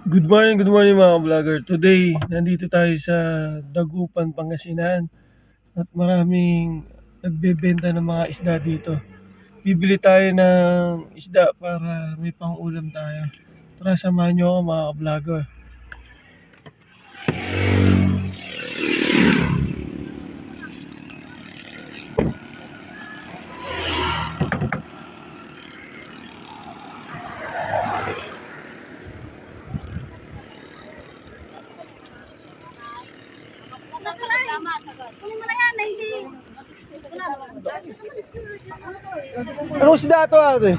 Good morning mga vlogger. Today, nandito tayo sa Dagupan, Pangasinan at maraming nagbebenta ng mga isda dito. Bibili tayo ng isda para may pang-ulam tayo. Tara, samahan nyo ako mga vlogger. Kunin mo na yan, na hindi. Anong isda ito ate?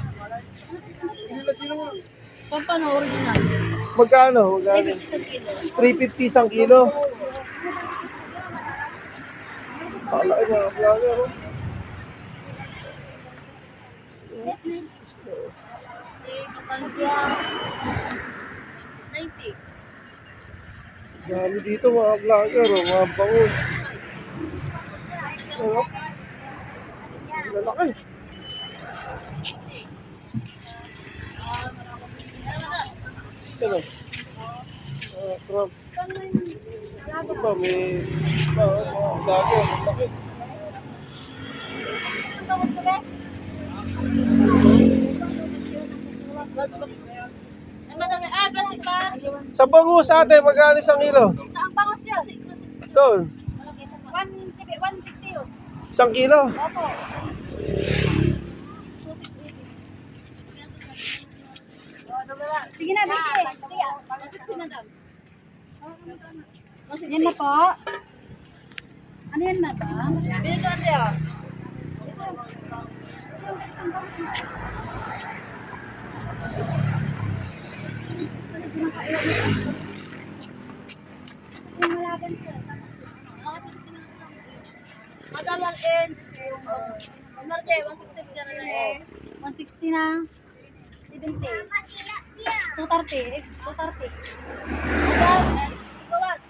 Pampano, original. Magkano? 350 350 isang kilo. Palaki mga vlogger. Oh. Dami dito mga vlogger. Oh. Mga bangus. Oh. Lalaki. Ano? Crab. Ano ba? May mga vlogger. Laki. Madami, plastic pa. Sa bangus ate, magkano isang kilo? Saan pangos siya? Doon. 160 yun. Isang kilo? Opo. 260. Sige na, Bishi. Sige. 160 madam. Yan na po. Ano yan, madam? Bili ko ate, oh. Madam, 1 Marje, 160 dyan na eh. 160 na. 70. 230. 230. Madam, bawas.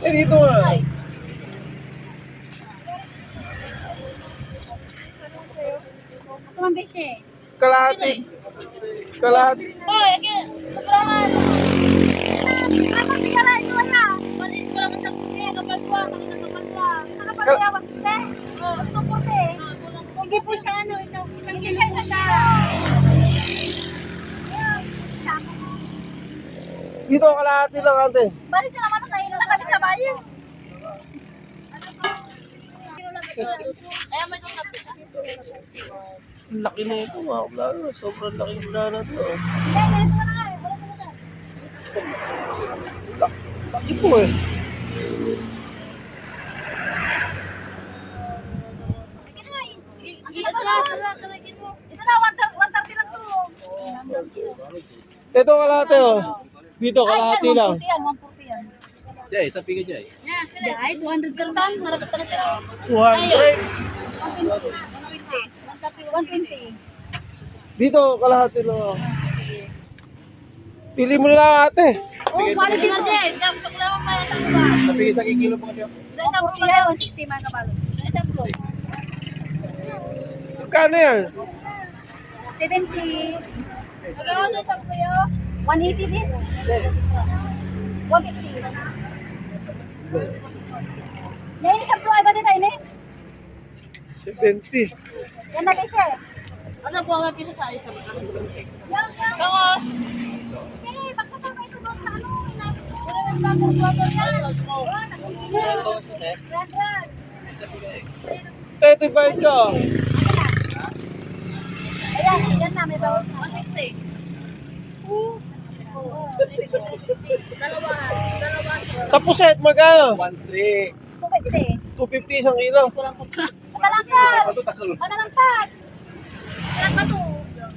Eh dito nga. Ito man, Bishi. Kalahati. Kalahati. Hoy, sobrahan. Dapat hindi ka na iwan na. Maliit ko lang ang sagutin. Kapal ko, kanina kapal ko. Nakapal ko yawan, siste? Oo, ito po eh. Hindi po siya ano, hindi siya isa siya. Dito kalahati lang ate. Bali sila naman sa ino na kami sa bayan. Kaya may itong kapit. Ang laki na ito mga vlogger. Sobrang laki isda na ito. Hindi, ito na nga eh. Wala ko na. Laki po eh. Ito na, 130 lang to. Ito kalahati oh. Dito kalahati lang. 140 yan, 140 yan. Jay, sa piga Jay. Jai, 200 sir tan, maragat pa na sila. 200. 120. Dito kalahati lang oh. Pili mo na ate. Oh, pala si Marje. Paglaman pa yan ang iba. Sa piga sa kikilo po kayo. 140 yan, 160 mga kapalo. Magkano yan? 70. Magkano sa kayo? 180 this? 150. Yan isang pro, iba din tayo ni? 70. Yan na kayo siya. Ano po ang piso sa isa? Yan. Bangos! Okay, magkasama ito doon sa ano, water yan. Rad. 35 ka. Ayan, yan na, may bawat 160. Dalawa. Sa puset magkano? 1-3. 250. 250 isang kilo. Kulang pa pa. Matalangkad. Ano takal? Matalangkad. Ilan ba ito?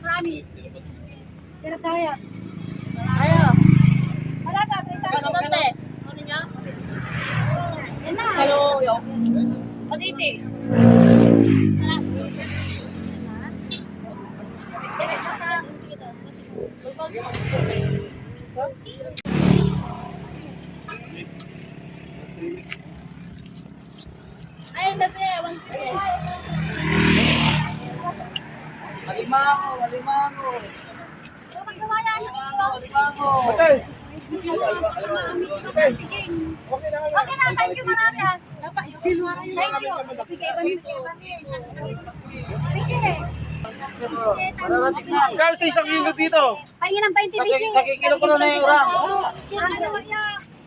Promise. Tira tayo. Ayaw. Malaka, tira Ano tayo. kante? Ano niya? Yan na. Hello, yo. Patiti. Ay, bebe, 150. Alimango, alimango. Okay. Okay na, thank you marami ah. Thank you. Kaya sa isang kilo dito? Pahingin ng 20 bisi. Sa kikilo ko na yung ram.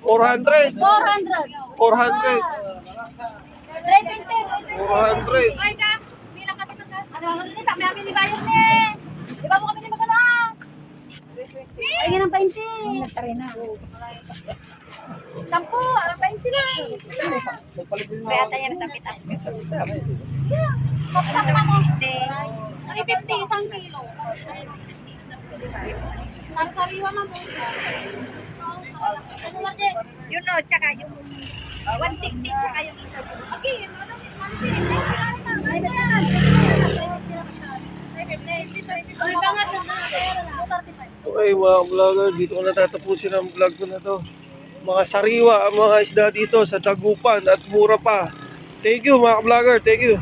400. 400. 400. 320. 400. Ay, Dax. Bilang kasi ano ang nilita? May amin ni Bayer ni. Di ba mo kami ni magana? Pahingin ng 20. Nagtari na. 10. 20 lang. Kaya tayo na sa pitang. Kapsa pa mo. 350 isang kilo. Sari-sariwa man po. Ano lang din? Yun o, tsaka yung 160, tsaka yung isa. Okay, ano? 160. Ay, yan. Okay mga vlogger, dito ko natatapusin ang vlog ko na to. Mga sariwa ang mga isda dito sa Dagupan at mura pa. Thank you mga vlogger, thank you.